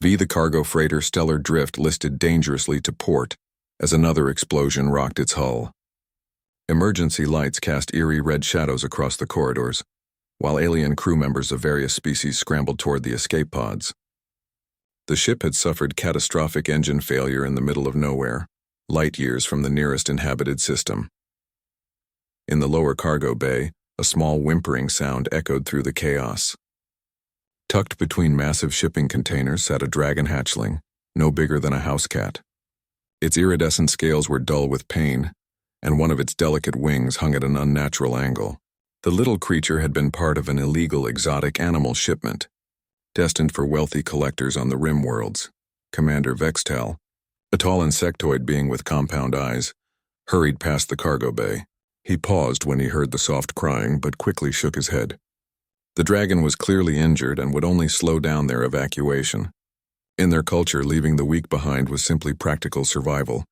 The cargo freighter Stellar Drift listed dangerously to port as another explosion rocked its hull. Emergency lights cast eerie red shadows across the corridors, while alien crew members of various species scrambled toward the escape pods. The ship had suffered catastrophic engine failure in the middle of nowhere, light years from the nearest inhabited system. In the lower cargo bay, a small whimpering sound echoed through the chaos. Tucked between massive shipping containers sat a dragon hatchling, no bigger than a house cat. Its iridescent scales were dull with pain, and one of its delicate wings hung at an unnatural angle. The little creature had been part of an illegal exotic animal shipment, destined for wealthy collectors on the rim worlds. Commander Vextel, a tall insectoid being with compound eyes, hurried past the cargo bay. He paused when he heard the soft crying, but quickly shook his head. The dragon was clearly injured and would only slow down their evacuation. In their culture, leaving the weak behind was simply practical survival.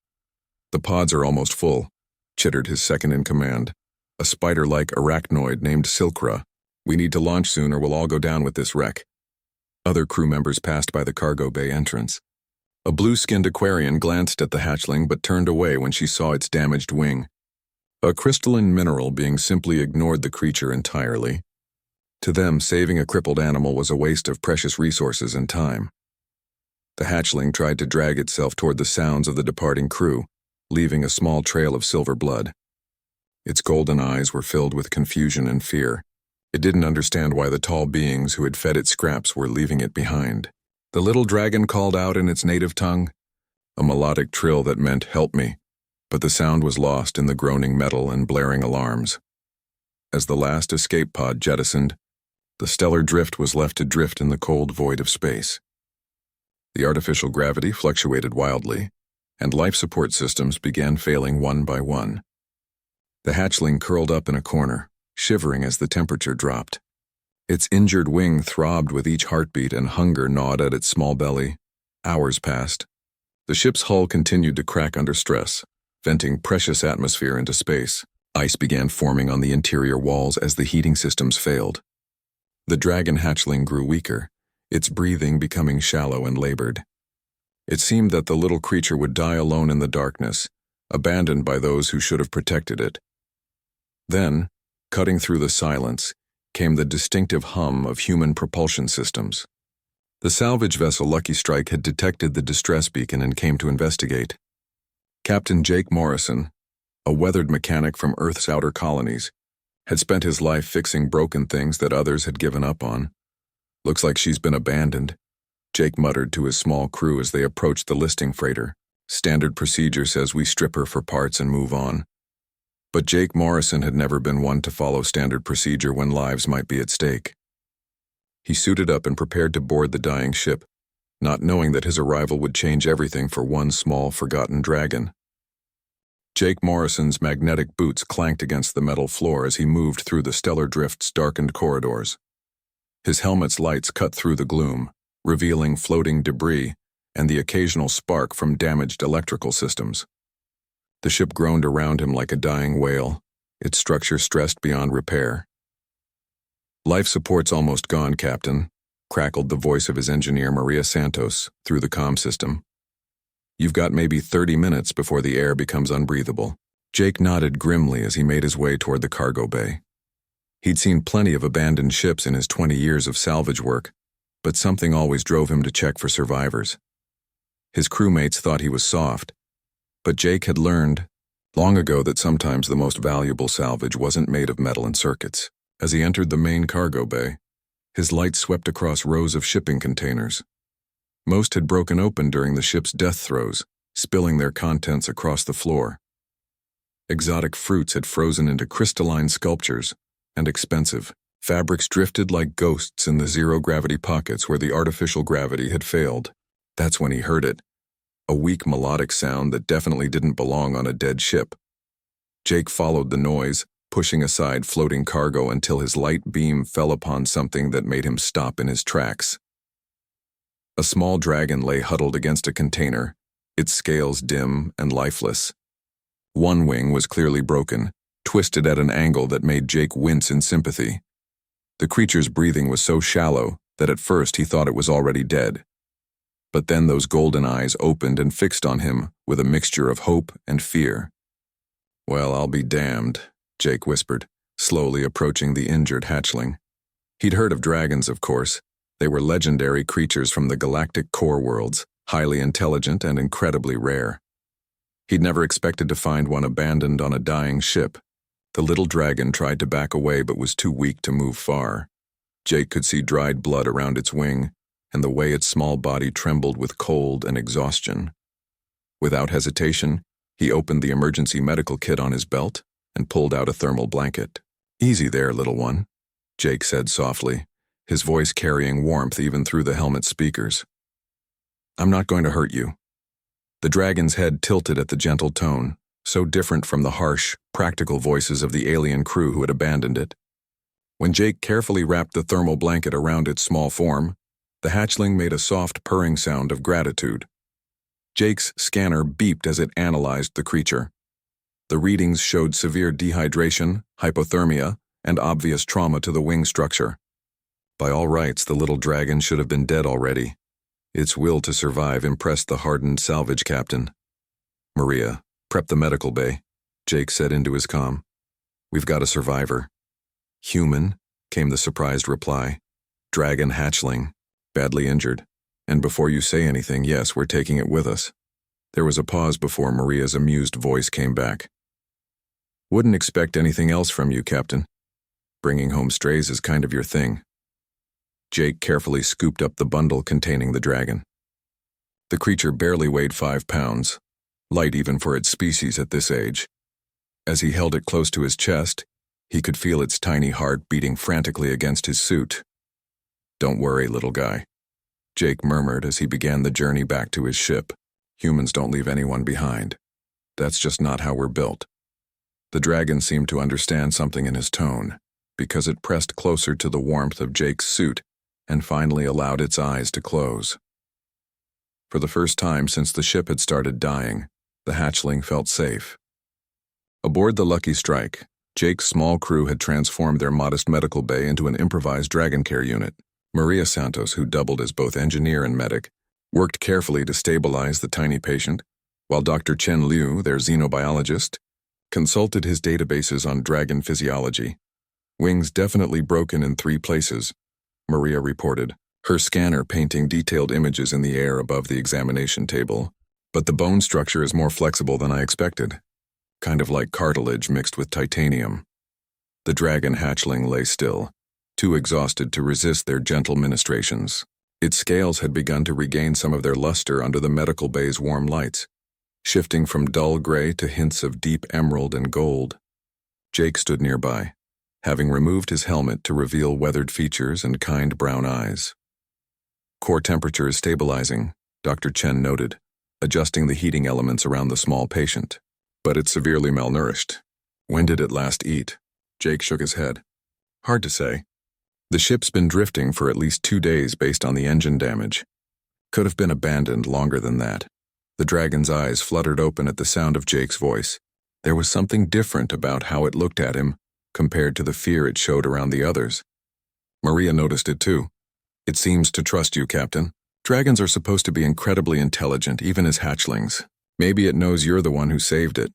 "The pods are almost full," chittered his second-in-command, a spider-like arachnoid named Silkra. "We need to launch soon or we'll all go down with this wreck." Other crew members passed by the cargo bay entrance. A blue-skinned Aquarian glanced at the hatchling but turned away when she saw its damaged wing. A crystalline mineral being simply ignored the creature entirely. To them, saving a crippled animal was a waste of precious resources and time. The hatchling tried to drag itself toward the sounds of the departing crew, leaving a small trail of silver blood. Its golden eyes were filled with confusion and fear. It didn't understand why the tall beings who had fed it scraps were leaving it behind. The little dragon called out in its native tongue, a melodic trill that meant, "Help me," but the sound was lost in the groaning metal and blaring alarms. As the last escape pod jettisoned, the stellar drift was left to drift in the cold void of space. The artificial gravity fluctuated wildly, and life support systems began failing one by one. The hatchling curled up in a corner, shivering as the temperature dropped. Its injured wing throbbed with each heartbeat and hunger gnawed at its small belly. Hours passed. The ship's hull continued to crack under stress, venting precious atmosphere into space. Ice began forming on the interior walls as the heating systems failed. The dragon hatchling grew weaker, its breathing becoming shallow and labored. It seemed that the little creature would die alone in the darkness, abandoned by those who should have protected it. Then, cutting through the silence, came the distinctive hum of human propulsion systems. The salvage vessel Lucky Strike had detected the distress beacon and came to investigate. Captain Jake Morrison, a weathered mechanic from Earth's outer colonies, had spent his life fixing broken things that others had given up on. "Looks like she's been abandoned," Jake muttered to his small crew as they approached the listing freighter. "Standard procedure says we strip her for parts and move on." But Jake Morrison had never been one to follow standard procedure when lives might be at stake. He suited up and prepared to board the dying ship, not knowing that his arrival would change everything for one small, forgotten dragon. Jake Morrison's magnetic boots clanked against the metal floor as he moved through the stellar drift's darkened corridors. His helmet's lights cut through the gloom, revealing floating debris and the occasional spark from damaged electrical systems. The ship groaned around him like a dying whale, its structure stressed beyond repair. "Life support's almost gone, Captain," crackled the voice of his engineer Maria Santos through the comm system. "You've got maybe 30 minutes before the air becomes unbreathable." Jake nodded grimly as he made his way toward the cargo bay. He'd seen plenty of abandoned ships in his 20 years of salvage work, but something always drove him to check for survivors. His crewmates thought he was soft, but Jake had learned long ago that sometimes the most valuable salvage wasn't made of metal and circuits. As he entered the main cargo bay, his light swept across rows of shipping containers. Most had broken open during the ship's death throes, spilling their contents across the floor. Exotic fruits had frozen into crystalline sculptures, and expensive fabrics drifted like ghosts in the zero-gravity pockets where the artificial gravity had failed. That's when he heard it, a weak melodic sound that definitely didn't belong on a dead ship. Jake followed the noise, pushing aside floating cargo until his light beam fell upon something that made him stop in his tracks. A small dragon lay huddled against a container, its scales dim and lifeless. One wing was clearly broken, twisted at an angle that made Jake wince in sympathy. The creature's breathing was so shallow that at first he thought it was already dead. But then those golden eyes opened and fixed on him with a mixture of hope and fear. "Well, I'll be damned," Jake whispered, slowly approaching the injured hatchling. He'd heard of dragons, of course. They were legendary creatures from the galactic core worlds, highly intelligent and incredibly rare. He'd never expected to find one abandoned on a dying ship. The little dragon tried to back away but was too weak to move far. Jake could see dried blood around its wing, and the way its small body trembled with cold and exhaustion. Without hesitation, he opened the emergency medical kit on his belt and pulled out a thermal blanket. "Easy there, little one," Jake said softly, his voice carrying warmth even through the helmet speakers. "I'm not going to hurt you." The dragon's head tilted at the gentle tone, so different from the harsh, practical voices of the alien crew who had abandoned it. When Jake carefully wrapped the thermal blanket around its small form, the hatchling made a soft purring sound of gratitude. Jake's scanner beeped as it analyzed the creature. The readings showed severe dehydration, hypothermia, and obvious trauma to the wing structure. By all rights, the little dragon should have been dead already. Its will to survive impressed the hardened salvage captain. "Maria, prep the medical bay," Jake said into his comm. "We've got a survivor." "Human," came the surprised reply. "Dragon hatchling. Badly injured. And before you say anything, yes, we're taking it with us." There was a pause before Maria's amused voice came back. "Wouldn't expect anything else from you, Captain. Bringing home strays is kind of your thing." Jake carefully scooped up the bundle containing the dragon. The creature barely weighed 5 pounds, light even for its species at this age. As he held it close to his chest, he could feel its tiny heart beating frantically against his suit. "Don't worry, little guy," Jake murmured as he began the journey back to his ship. "Humans don't leave anyone behind. That's just not how we're built." The dragon seemed to understand something in his tone, because it pressed closer to the warmth of Jake's suit and finally allowed its eyes to close. For the first time since the ship had started dying, the hatchling felt safe. Aboard the Lucky Strike, Jake's small crew had transformed their modest medical bay into an improvised dragon care unit. Maria Santos, who doubled as both engineer and medic, worked carefully to stabilize the tiny patient, while Dr. Chen Liu, their xenobiologist, consulted his databases on dragon physiology. "Wings definitely broken in 3 places," Maria reported, her scanner painting detailed images in the air above the examination table. "But the bone structure is more flexible than I expected. Kind of like cartilage mixed with titanium." The dragon hatchling lay still, too exhausted to resist their gentle ministrations. Its scales had begun to regain some of their luster under the medical bay's warm lights, shifting from dull gray to hints of deep emerald and gold. Jake stood nearby, having removed his helmet to reveal weathered features and kind brown eyes. "Core temperature is stabilizing," Dr. Chen noted, adjusting the heating elements around the small patient. "But it's severely malnourished. When did it last eat?" Jake shook his head. "Hard to say. The ship's been drifting for at least 2 days based on the engine damage. Could have been abandoned longer than that." The dragon's eyes fluttered open at the sound of Jake's voice. There was something different about how it looked at him compared to the fear it showed around the others. Maria noticed it too. "It seems to trust you, Captain. Dragons are supposed to be incredibly intelligent, even as hatchlings. Maybe it knows you're the one who saved it."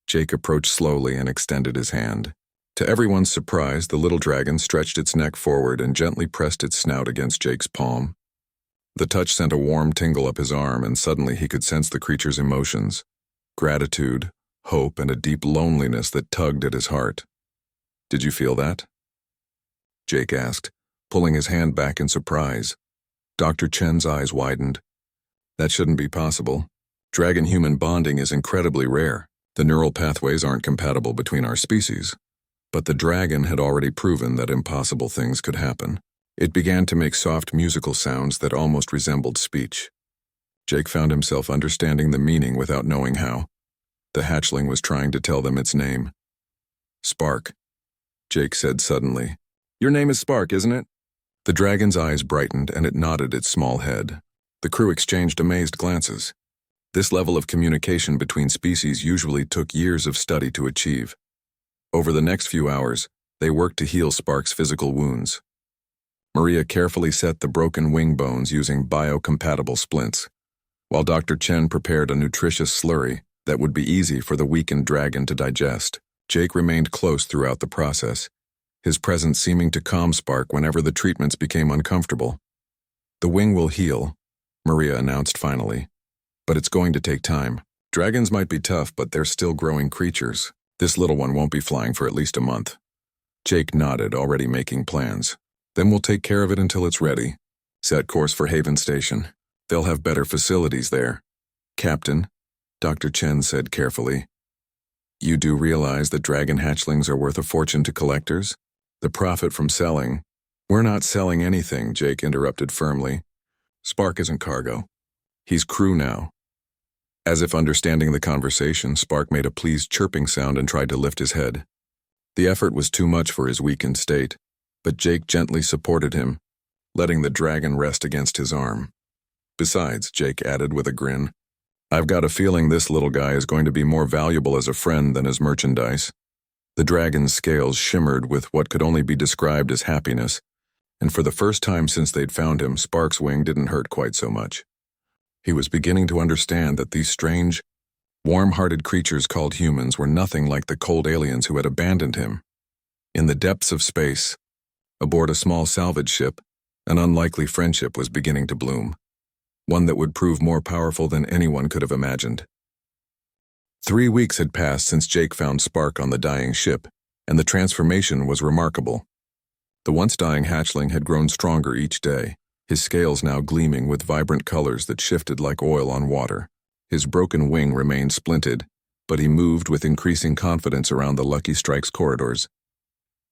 Jake approached slowly and extended his hand. To everyone's surprise, the little dragon stretched its neck forward and gently pressed its snout against Jake's palm. The touch sent a warm tingle up his arm, and suddenly he could sense the creature's emotions: gratitude, hope, and a deep loneliness that tugged at his heart. "Did you feel that?" Jake asked, pulling his hand back in surprise. Dr. Chen's eyes widened. "That shouldn't be possible. Dragon-human bonding is incredibly rare. The neural pathways aren't compatible between our species." But the dragon had already proven that impossible things could happen. It began to make soft musical sounds that almost resembled speech. Jake found himself understanding the meaning without knowing how. The hatchling was trying to tell them its name. "Spark," Jake said suddenly. "Your name is Spark, isn't it?" The dragon's eyes brightened and it nodded its small head. The crew exchanged amazed glances. This level of communication between species usually took years of study to achieve. Over the next few hours, they worked to heal Spark's physical wounds. Maria carefully set the broken wing bones using biocompatible splints, while Dr. Chen prepared a nutritious slurry that would be easy for the weakened dragon to digest. Jake remained close throughout the process, his presence seeming to calm Spark whenever the treatments became uncomfortable. "The wing will heal," Maria announced finally, "but it's going to take time. Dragons might be tough, but they're still growing creatures. This little one won't be flying for at least a month." Jake nodded, already making plans. "Then we'll take care of it until it's ready. Set course for Haven Station. They'll have better facilities there." "Captain," Dr. Chen said carefully, "you do realize that dragon hatchlings are worth a fortune to collectors? The profit from selling—" "We're not selling anything," Jake interrupted firmly. "Spark isn't cargo. He's crew now." As if understanding the conversation, Spark made a pleased chirping sound and tried to lift his head. The effort was too much for his weakened state, but Jake gently supported him, letting the dragon rest against his arm. "Besides," Jake added with a grin, "I've got a feeling this little guy is going to be more valuable as a friend than as merchandise." The dragon's scales shimmered with what could only be described as happiness, and for the first time since they'd found him, Spark's wing didn't hurt quite so much. He was beginning to understand that these strange, warm-hearted creatures called humans were nothing like the cold aliens who had abandoned him. In the depths of space, aboard a small salvage ship, an unlikely friendship was beginning to bloom, one that would prove more powerful than anyone could have imagined. 3 weeks had passed since Jake found Spark on the dying ship, and the transformation was remarkable. The once-dying hatchling had grown stronger each day, his scales now gleaming with vibrant colors that shifted like oil on water. His broken wing remained splinted, but he moved with increasing confidence around the Lucky Strike's corridors.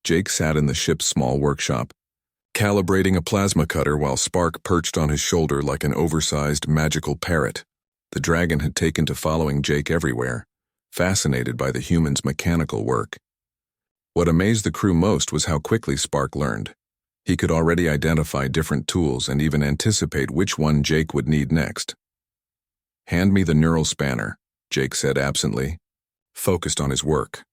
Jake sat in the ship's small workshop, calibrating a plasma cutter while Spark perched on his shoulder like an oversized magical parrot. The dragon had taken to following Jake everywhere, fascinated by the human's mechanical work. What amazed the crew most was how quickly Spark learned. He could already identify different tools and even anticipate which one Jake would need next. "Hand me the neural spanner," Jake said absently, focused on his work.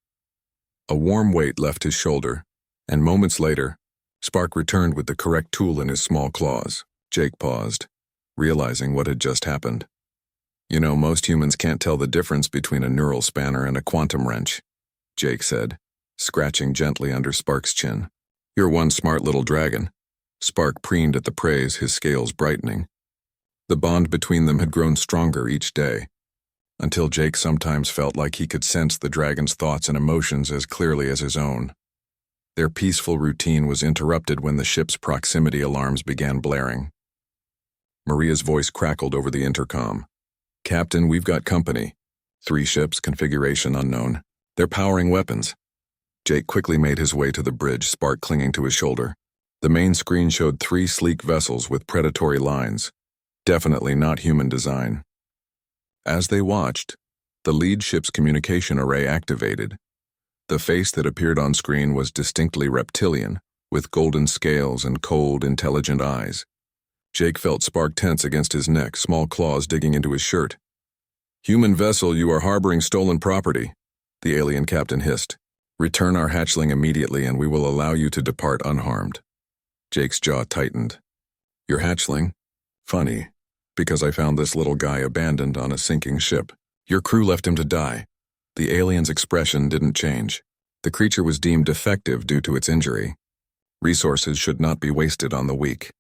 A warm weight left his shoulder, and moments later, Spark returned with the correct tool in his small claws. Jake paused, realizing what had just happened. "You know, most humans can't tell the difference between a neural spanner and a quantum wrench," Jake said, scratching gently under Spark's chin. "You're one smart little dragon." Spark preened at the praise, his scales brightening. The bond between them had grown stronger each day, until Jake sometimes felt like he could sense the dragon's thoughts and emotions as clearly as his own. Their peaceful routine was interrupted when the ship's proximity alarms began blaring. Maria's voice crackled over the intercom. "Captain, we've got company. 3 ships, configuration unknown. They're powering weapons." Jake quickly made his way to the bridge, Spark clinging to his shoulder. The main screen showed 3 sleek vessels with predatory lines, definitely not human design. As they watched, the lead ship's communication array activated. The face that appeared on screen was distinctly reptilian, with golden scales and cold, intelligent eyes. Jake felt Spark tense against his neck, small claws digging into his shirt. "Human vessel, you are harboring stolen property," the alien captain hissed. "Return our hatchling immediately and we will allow you to depart unharmed." Jake's jaw tightened. "Your hatchling? Funny, because I found this little guy abandoned on a sinking ship. Your crew left him to die." The alien's expression didn't change. The creature was deemed defective due to its injury. Resources should not be wasted on the weak.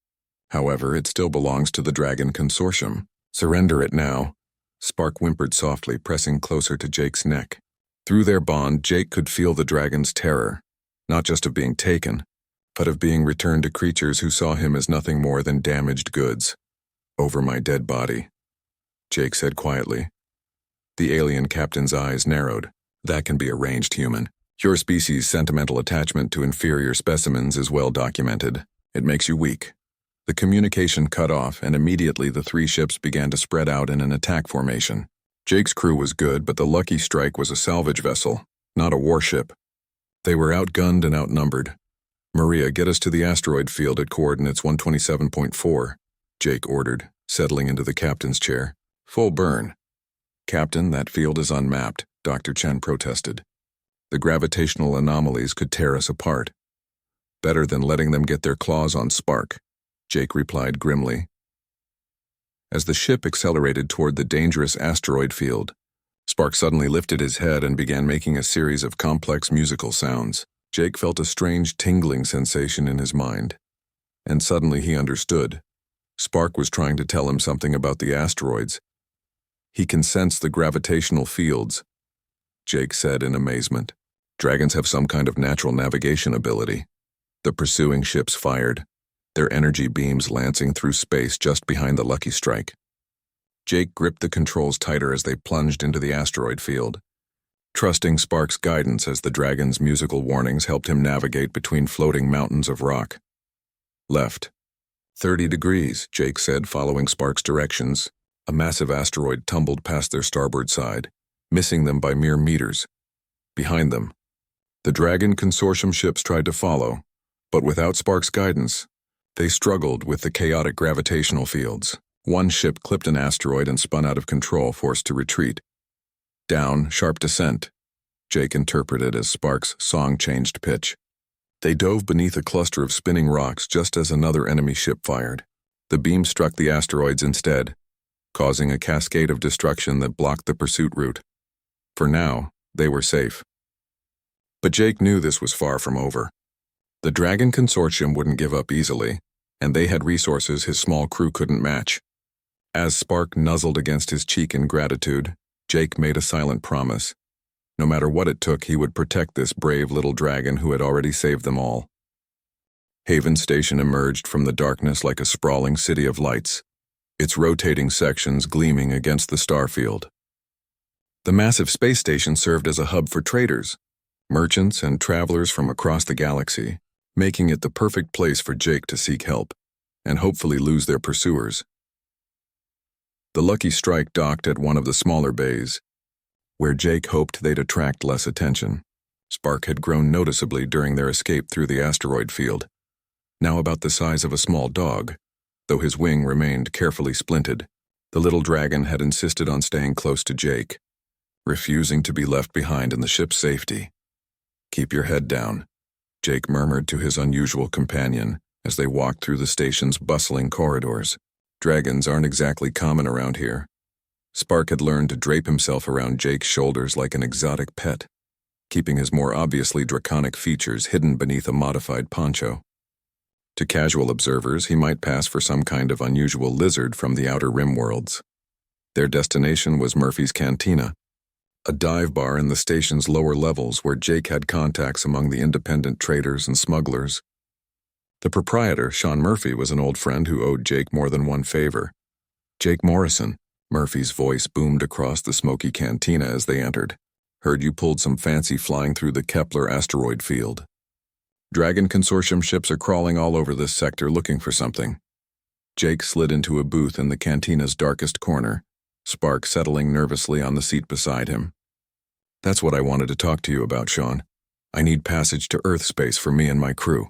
However, it still belongs to the Dragon Consortium. "Surrender it now," Spark whimpered softly, pressing closer to Jake's neck. Through their bond, Jake could feel the dragon's terror, not just of being taken, but of being returned to creatures who saw him as nothing more than damaged goods. "Over my dead body," Jake said quietly. The alien captain's eyes narrowed. "That can be arranged, human. Your species' sentimental attachment to inferior specimens is well documented. It makes you weak." The communication cut off, and immediately the 3 ships began to spread out in an attack formation. Jake's crew was good, but the Lucky Strike was a salvage vessel, not a warship. They were outgunned and outnumbered. "Maria, get us to the asteroid field at coordinates 127.4, Jake ordered, settling into the captain's chair. "Full burn." "Captain, that field is unmapped," Dr. Chen protested. "The gravitational anomalies could tear us apart." Better than letting them get their claws on Spark, Jake replied grimly. As the ship accelerated toward the dangerous asteroid field, Spark suddenly lifted his head and began making a series of complex musical sounds. Jake felt a strange tingling sensation in his mind, and suddenly he understood. Spark was trying to tell him something about the asteroids. He can sense the gravitational fields, Jake said in amazement. Dragons have some kind of natural navigation ability. The pursuing ships fired, their energy beams lancing through space just behind the Lucky Strike. Jake gripped the controls tighter as they plunged into the asteroid field, trusting Spark's guidance as the dragon's musical warnings helped him navigate between floating mountains of rock. Left. 30 degrees, Jake said, following Spark's directions. A massive asteroid tumbled past their starboard side, missing them by mere meters. Behind them, the Dragon Consortium ships tried to follow, but without Spark's guidance, they struggled with the chaotic gravitational fields. One ship clipped an asteroid and spun out of control, forced to retreat. Down, sharp descent, Jake interpreted as Spark's song changed pitch. They dove beneath a cluster of spinning rocks just as another enemy ship fired. The beam struck the asteroids instead, causing a cascade of destruction that blocked the pursuit route. For now, they were safe. But Jake knew this was far from over. The Dragon Consortium wouldn't give up easily, and they had resources his small crew couldn't match. As Spark nuzzled against his cheek in gratitude, Jake made a silent promise. No matter what it took, he would protect this brave little dragon who had already saved them all. Haven Station emerged from the darkness like a sprawling city of lights, its rotating sections gleaming against the starfield. The massive space station served as a hub for traders, merchants, and travelers from across the galaxy, making it the perfect place for Jake to seek help, and hopefully lose their pursuers. The Lucky Strike docked at one of the smaller bays, where Jake hoped they'd attract less attention. Spark had grown noticeably during their escape through the asteroid field, now about the size of a small dog, though his wing remained carefully splinted. The little dragon had insisted on staying close to Jake, refusing to be left behind in the ship's safety. "Keep your head down," Jake murmured to his unusual companion as they walked through the station's bustling corridors. Dragons aren't exactly common around here. Spark had learned to drape himself around Jake's shoulders like an exotic pet, keeping his more obviously draconic features hidden beneath a modified poncho. To casual observers, he might pass for some kind of unusual lizard from the Outer Rim worlds. Their destination was Murphy's Cantina, a dive bar in the station's lower levels where Jake had contacts among the independent traders and smugglers. The proprietor, Sean Murphy, was an old friend who owed Jake more than one favor. "Jake Morrison," Murphy's voice boomed across the smoky cantina as they entered. "Heard you pulled some fancy flying through the Kepler asteroid field. Dragon Consortium ships are crawling all over this sector looking for something." Jake slid into a booth in the cantina's darkest corner, Spark settling nervously on the seat beside him. "That's what I wanted to talk to you about, Sean. I need passage to Earth space for me and my crew."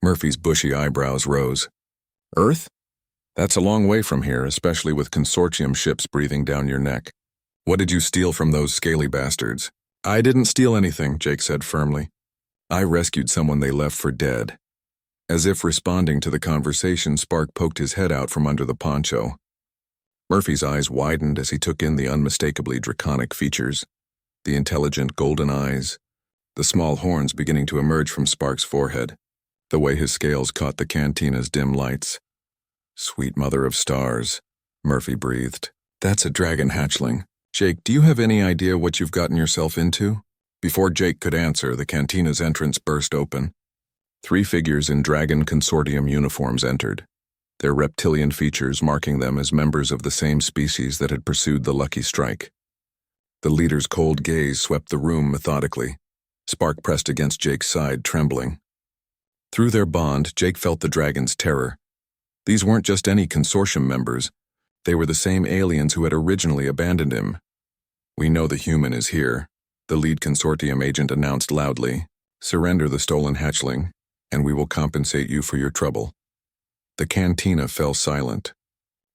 Murphy's bushy eyebrows rose. "Earth? That's a long way from here, especially with consortium ships breathing down your neck. What did you steal from those scaly bastards?" "I didn't steal anything," Jake said firmly. "I rescued someone they left for dead." As if responding to the conversation, Spark poked his head out from under the poncho. Murphy's eyes widened as he took in the unmistakably draconic features, the intelligent golden eyes, the small horns beginning to emerge from Spark's forehead, the way his scales caught the cantina's dim lights. "Sweet mother of stars," Murphy breathed. "That's a dragon hatchling. Jake, do you have any idea what you've gotten yourself into?" Before Jake could answer, the cantina's entrance burst open. 3 figures in Dragon Consortium uniforms entered, their reptilian features marking them as members of the same species that had pursued the Lucky Strike. The leader's cold gaze swept the room methodically. Spark pressed against Jake's side, trembling. Through their bond, Jake felt the dragon's terror. These weren't just any consortium members. They were the same aliens who had originally abandoned him. "We know the human is here," the lead consortium agent announced loudly. "Surrender the stolen hatchling, and we will compensate you for your trouble." The cantina fell silent.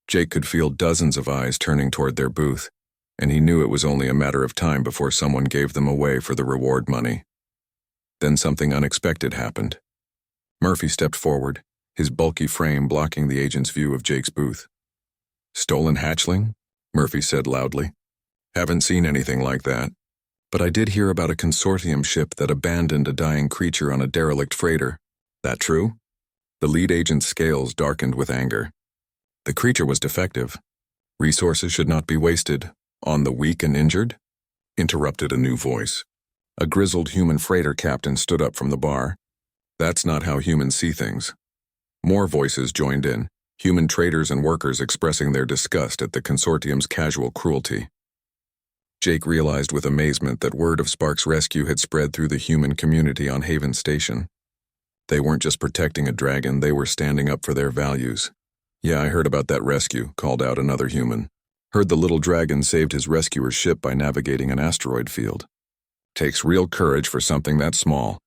Jake could feel dozens of eyes turning toward their booth, and he knew it was only a matter of time before someone gave them away for the reward money. Then something unexpected happened. Murphy stepped forward, his bulky frame blocking the agent's view of Jake's booth. "Stolen hatchling?" Murphy said loudly. "Haven't seen anything like that. But I did hear about a consortium ship that abandoned a dying creature on a derelict freighter. That true?" The lead agent's scales darkened with anger. "The creature was defective. Resources should not be wasted on the weak and injured?" interrupted a new voice. A grizzled human freighter captain stood up from the bar. "That's not how humans see things." More voices joined in, human traders and workers expressing their disgust at the consortium's casual cruelty. Jake realized with amazement that word of Spark's rescue had spread through the human community on Haven Station. They weren't just protecting a dragon, they were standing up for their values. "Yeah, I heard about that rescue," called out another human. "Heard the little dragon saved his rescuer's ship by navigating an asteroid field. Takes real courage for something that small."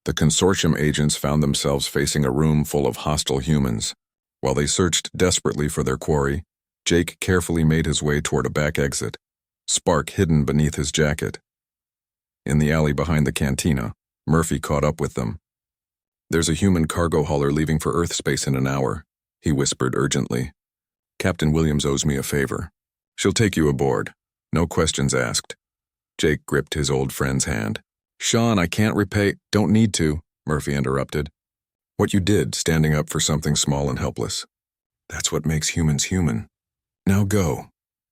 The consortium agents found themselves facing a room full of hostile humans. While they searched desperately for their quarry, Jake carefully made his way toward a back exit, Spark hidden beneath his jacket. In the alley behind the cantina, Murphy caught up with them. "There's a human cargo hauler leaving for Earth space in an hour," he whispered urgently. "Captain Williams owes me a favor. She'll take you aboard. No questions asked." Jake gripped his old friend's hand. "Sean, I can't repay—" "Don't need to," Murphy interrupted. "What you did, standing up for something small and helpless. That's what makes humans human. Now go,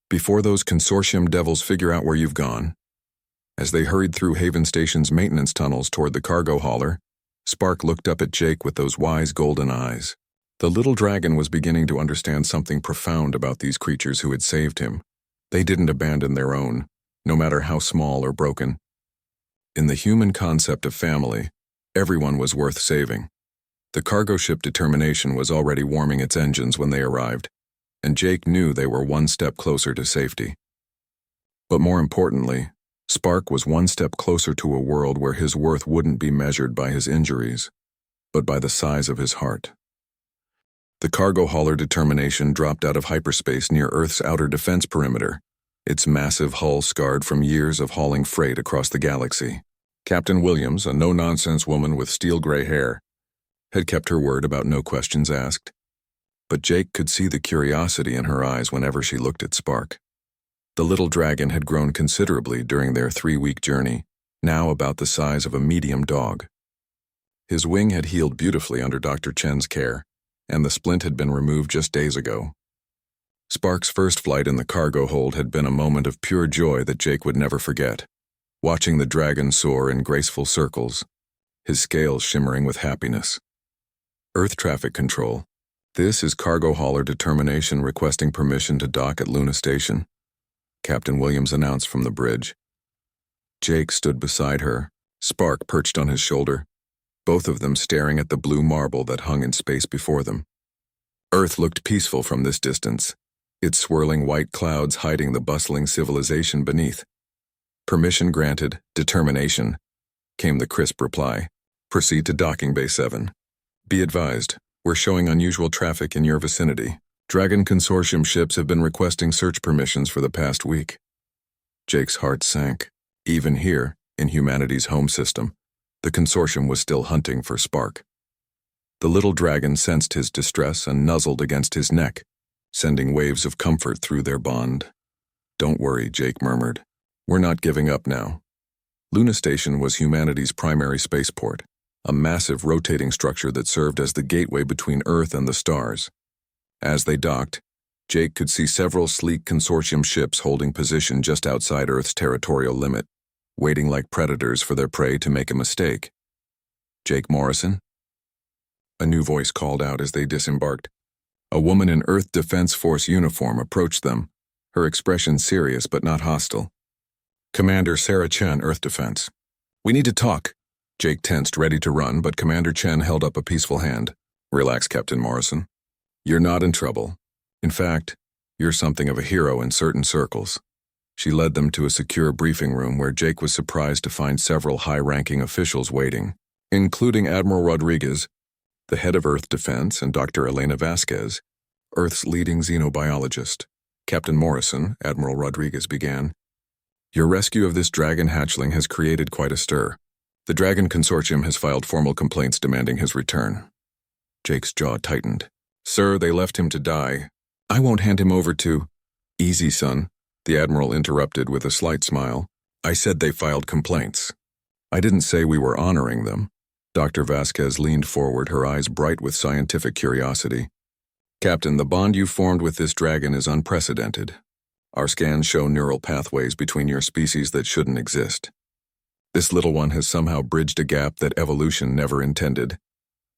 before those consortium devils figure out where you've gone." As they hurried through Haven Station's maintenance tunnels toward the cargo hauler, Spark looked up at Jake with those wise golden eyes. The little dragon was beginning to understand something profound about these creatures who had saved him. They didn't abandon their own, no matter how small or broken. In the human concept of family, everyone was worth saving. The cargo ship Determination was already warming its engines when they arrived, and Jake knew they were one step closer to safety. But more importantly, Spark was one step closer to a world where his worth wouldn't be measured by his injuries, but by the size of his heart. The cargo hauler Determination dropped out of hyperspace near Earth's outer defense perimeter, its massive hull scarred from years of hauling freight across the galaxy. Captain Williams, a no-nonsense woman with steel-gray hair, had kept her word about no questions asked. But Jake could see the curiosity in her eyes whenever she looked at Spark. The little dragon had grown considerably during their 3-week journey, now about the size of a medium dog. His wing had healed beautifully under Dr. Chen's care, and the splint had been removed just days ago. Spark's first flight in the cargo hold had been a moment of pure joy that Jake would never forget, watching the dragon soar in graceful circles, his scales shimmering with happiness. "Earth traffic control. This is cargo hauler Determination requesting permission to dock at Luna Station," Captain Williams announced from the bridge. Jake stood beside her, Spark perched on his shoulder, both of them staring at the blue marble that hung in space before them. Earth looked peaceful from this distance, its swirling white clouds hiding the bustling civilization beneath. "Permission granted, Determination," came the crisp reply. "Proceed to docking Bay 7. Be advised, we're showing unusual traffic in your vicinity. Dragon Consortium ships have been requesting search permissions for the past week." Jake's heart sank. Even here, in humanity's home system, the Consortium was still hunting for Spark. The little dragon sensed his distress and nuzzled against his neck, sending waves of comfort through their bond. "Don't worry," Jake murmured. "We're not giving up now." Luna Station was humanity's primary spaceport, a massive rotating structure that served as the gateway between Earth and the stars. As they docked, Jake could see several sleek consortium ships holding position just outside Earth's territorial limit, waiting like predators for their prey to make a mistake. "Jake Morrison?" A new voice called out as they disembarked. A woman in Earth Defense Force uniform approached them, her expression serious but not hostile. "Commander Sarah Chen, Earth Defense." "We need to talk." Jake tensed, ready to run, but Commander Chen held up a peaceful hand. "Relax, Captain Morrison. You're not in trouble. In fact, you're something of a hero in certain circles." She led them to a secure briefing room where Jake was surprised to find several high-ranking officials waiting, including Admiral Rodriguez, the head of Earth Defense, and Dr. Elena Vasquez, Earth's leading xenobiologist. "Captain Morrison," Admiral Rodriguez began, "your rescue of this dragon hatchling has created quite a stir. The Dragon Consortium has filed formal complaints demanding his return. Jake's jaw tightened. Sir, they left him to die. I won't hand him over to— Easy, son, the Admiral interrupted with a slight smile. I said they filed complaints. I didn't say we were honoring them. Dr. Vasquez leaned forward, her eyes bright with scientific curiosity. Captain, the bond you formed with this dragon is unprecedented. Our scans show neural pathways between your species that shouldn't exist. This little one has somehow bridged a gap that evolution never intended.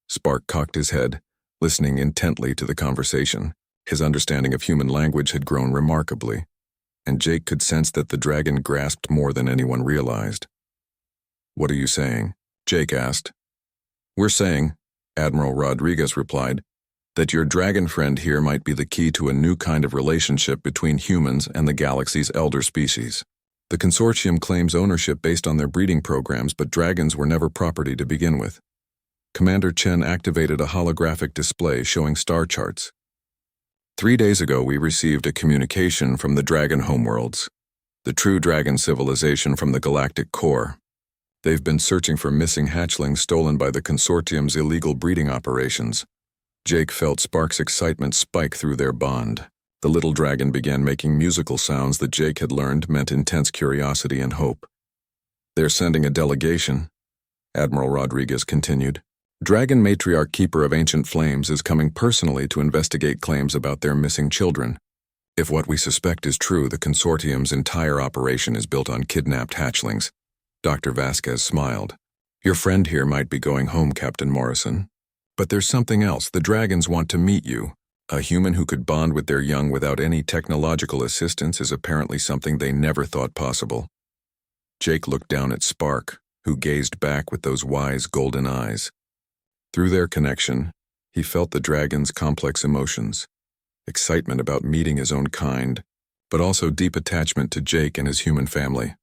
Spark cocked his head, listening intently to the conversation. His understanding of human language had grown remarkably, and Jake could sense that the dragon grasped more than anyone realized. What are you saying? Jake asked. We're saying, Admiral Rodriguez replied, that your dragon friend here might be the key to a new kind of relationship between humans and the galaxy's elder species. The consortium claims ownership based on their breeding programs, but dragons were never property to begin with. Commander Chen activated a holographic display showing star charts. 3 days ago, we received a communication from the Dragon homeworlds, the true dragon civilization from the galactic core. They've been searching for missing hatchlings stolen by the consortium's illegal breeding operations. Jake felt Spark's excitement spike through their bond. The little dragon began making musical sounds that Jake had learned meant intense curiosity and hope. They're sending a delegation, Admiral Rodriguez continued. Dragon Matriarch Keeper of Ancient Flames is coming personally to investigate claims about their missing children. If what we suspect is true, the consortium's entire operation is built on kidnapped hatchlings. Dr. Vasquez smiled. Your friend here might be going home, Captain Morrison. But there's something else. The dragons want to meet you. A human who could bond with their young without any technological assistance is apparently something they never thought possible. Jake looked down at Spark, who gazed back with those wise golden eyes. Through their connection, he felt the dragon's complex emotions, excitement about meeting his own kind, but also deep attachment to Jake and his human family.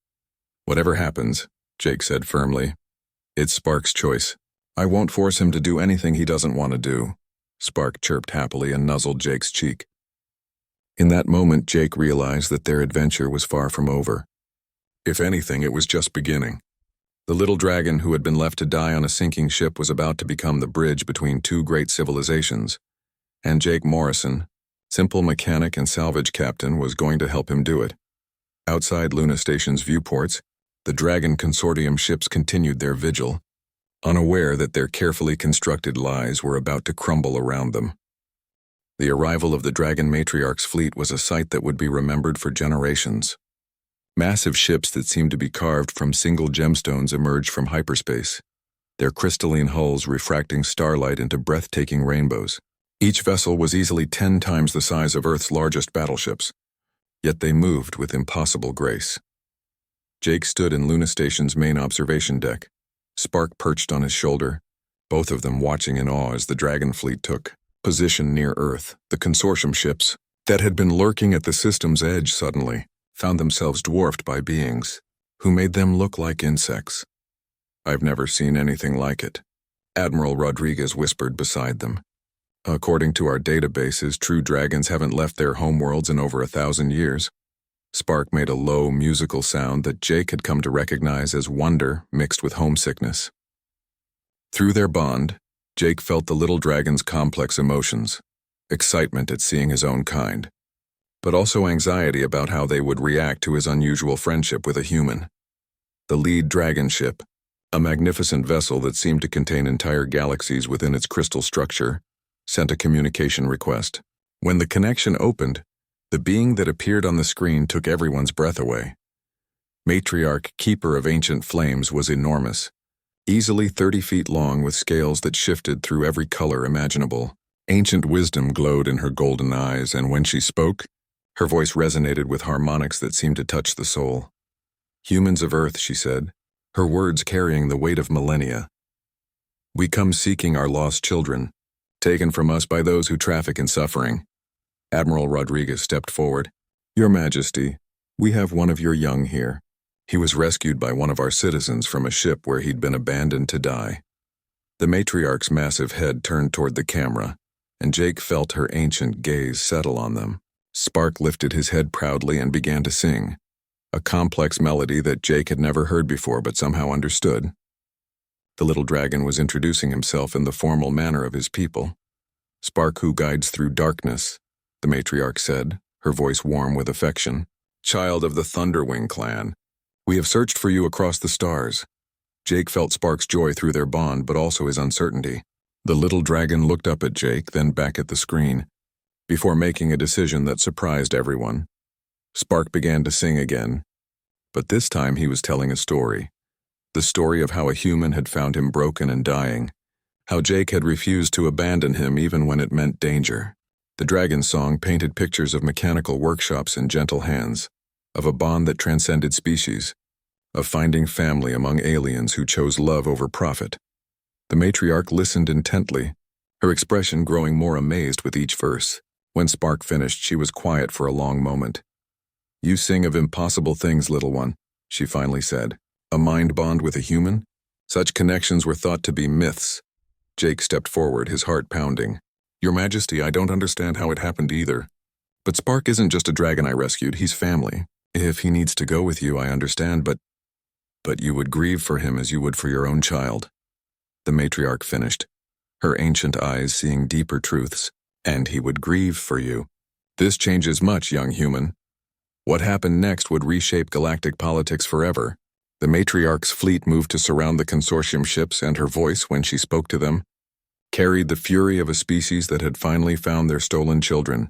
Whatever happens, Jake said firmly, it's Spark's choice. I won't force him to do anything he doesn't want to do. Spark chirped happily and nuzzled Jake's cheek. In that moment, Jake realized that their adventure was far from over. If anything, it was just beginning. The little dragon who had been left to die on a sinking ship was about to become the bridge between two great civilizations, and Jake Morrison, simple mechanic and salvage captain, was going to help him do it. Outside Luna Station's viewports, the Dragon Consortium ships continued their vigil, unaware that their carefully constructed lies were about to crumble around them. The arrival of the Dragon Matriarch's fleet was a sight that would be remembered for generations. Massive ships that seemed to be carved from single gemstones emerged from hyperspace, their crystalline hulls refracting starlight into breathtaking rainbows. Each vessel was easily 10 times the size of Earth's largest battleships, yet they moved with impossible grace. Jake stood in Luna Station's main observation deck, Spark perched on his shoulder, both of them watching in awe as the Dragon fleet took position near Earth. The consortium ships, that had been lurking at the system's edge suddenly, found themselves dwarfed by beings who made them look like insects. I've never seen anything like it, Admiral Rodriguez whispered beside them. According to our databases, true dragons haven't left their homeworlds in over 1,000 years. Spark made a low, musical sound that Jake had come to recognize as wonder mixed with homesickness. Through their bond, Jake felt the little dragon's complex emotions, excitement at seeing his own kind, but also anxiety about how they would react to his unusual friendship with a human. The lead dragon ship, a magnificent vessel that seemed to contain entire galaxies within its crystal structure, sent a communication request. When the connection opened, the being that appeared on the screen took everyone's breath away. Matriarch Keeper of Ancient Flames was enormous, easily 30 feet long with scales that shifted through every color imaginable. Ancient wisdom glowed in her golden eyes, and when she spoke, her voice resonated with harmonics that seemed to touch the soul. Humans of Earth, she said, her words carrying the weight of millennia. We come seeking our lost children, taken from us by those who traffic in suffering. Admiral Rodriguez stepped forward. Your Majesty, we have one of your young here. He was rescued by one of our citizens from a ship where he'd been abandoned to die. The matriarch's massive head turned toward the camera, and Jake felt her ancient gaze settle on them. Spark lifted his head proudly and began to sing, a complex melody that Jake had never heard before but somehow understood. The little dragon was introducing himself in the formal manner of his people. "Spark who guides through darkness," the matriarch said, her voice warm with affection. "Child of the Thunderwing clan, we have searched for you across the stars." Jake felt Spark's joy through their bond, but also his uncertainty. The little dragon looked up at Jake, then back at the screen, before making a decision that surprised everyone. Spark began to sing again, but this time he was telling a story. The story of how a human had found him broken and dying, how Jake had refused to abandon him even when it meant danger. The dragon's song painted pictures of mechanical workshops in gentle hands, of a bond that transcended species, of finding family among aliens who chose love over profit. The matriarch listened intently, her expression growing more amazed with each verse. When Spark finished, she was quiet for a long moment. "You sing of impossible things, little one," she finally said. "A mind bond with a human? Such connections were thought to be myths." Jake stepped forward, his heart pounding. "Your Majesty, I don't understand how it happened either. But Spark isn't just a dragon I rescued, he's family. If he needs to go with you, I understand, but you would grieve for him as you would for your own child." The matriarch finished, her ancient eyes seeing deeper truths. "And he would grieve for you. This changes much, young human. What happened next would reshape galactic politics forever." The matriarch's fleet moved to surround the consortium ships, and her voice, when she spoke to them, carried the fury of a species that had finally found their stolen children.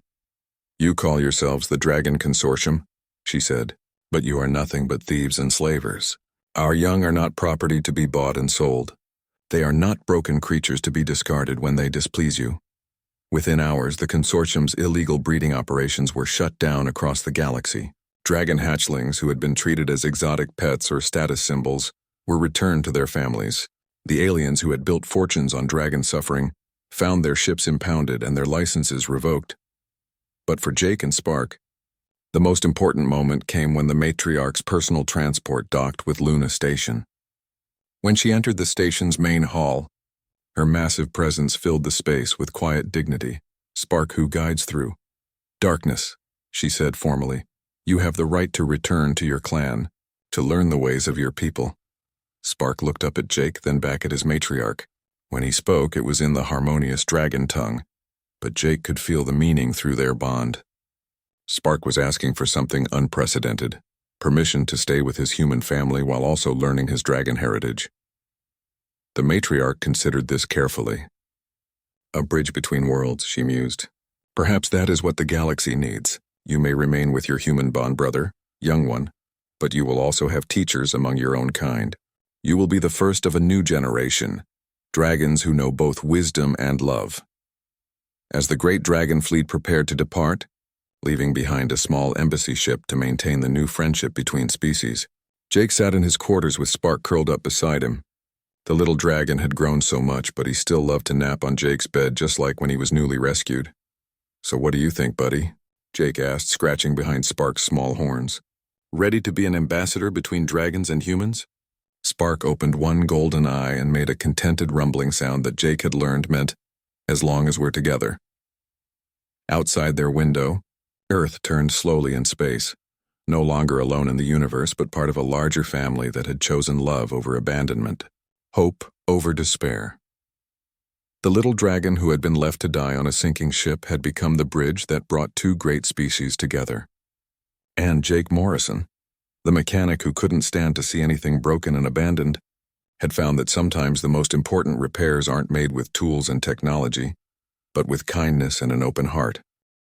"You call yourselves the Dragon Consortium," she said, "but you are nothing but thieves and slavers. Our young are not property to be bought and sold. They are not broken creatures to be discarded when they displease you." Within hours, the consortium's illegal breeding operations were shut down across the galaxy. Dragon hatchlings who had been treated as exotic pets or status symbols were returned to their families. The aliens who had built fortunes on dragon suffering found their ships impounded and their licenses revoked. But for Jake and Spark, the most important moment came when the matriarch's personal transport docked with Luna Station. When she entered the station's main hall, her massive presence filled the space with quiet dignity. "Spark who guides through darkness," she said formally. "You have the right to return to your clan, to learn the ways of your people." Spark looked up at Jake, then back at his matriarch. When he spoke, it was in the harmonious dragon tongue, but Jake could feel the meaning through their bond. Spark was asking for something unprecedented, permission to stay with his human family while also learning his dragon heritage. The matriarch considered this carefully. "A bridge between worlds," she mused. "Perhaps that is what the galaxy needs. You may remain with your human bond brother, young one, but you will also have teachers among your own kind. You will be the first of a new generation, dragons who know both wisdom and love." As the great dragon fleet prepared to depart, leaving behind a small embassy ship to maintain the new friendship between species, Jake sat in his quarters with Spark curled up beside him. The little dragon had grown so much, but he still loved to nap on Jake's bed just like when he was newly rescued. "So what do you think, buddy?" Jake asked, scratching behind Spark's small horns. "Ready to be an ambassador between dragons and humans?" Spark opened one golden eye and made a contented rumbling sound that Jake had learned meant, "As long as we're together." Outside their window, Earth turned slowly in space, no longer alone in the universe but part of a larger family that had chosen love over abandonment, hope over despair. The little dragon who had been left to die on a sinking ship had become the bridge that brought two great species together. And Jake Morrison, the mechanic who couldn't stand to see anything broken and abandoned, had found that sometimes the most important repairs aren't made with tools and technology, but with kindness and an open heart.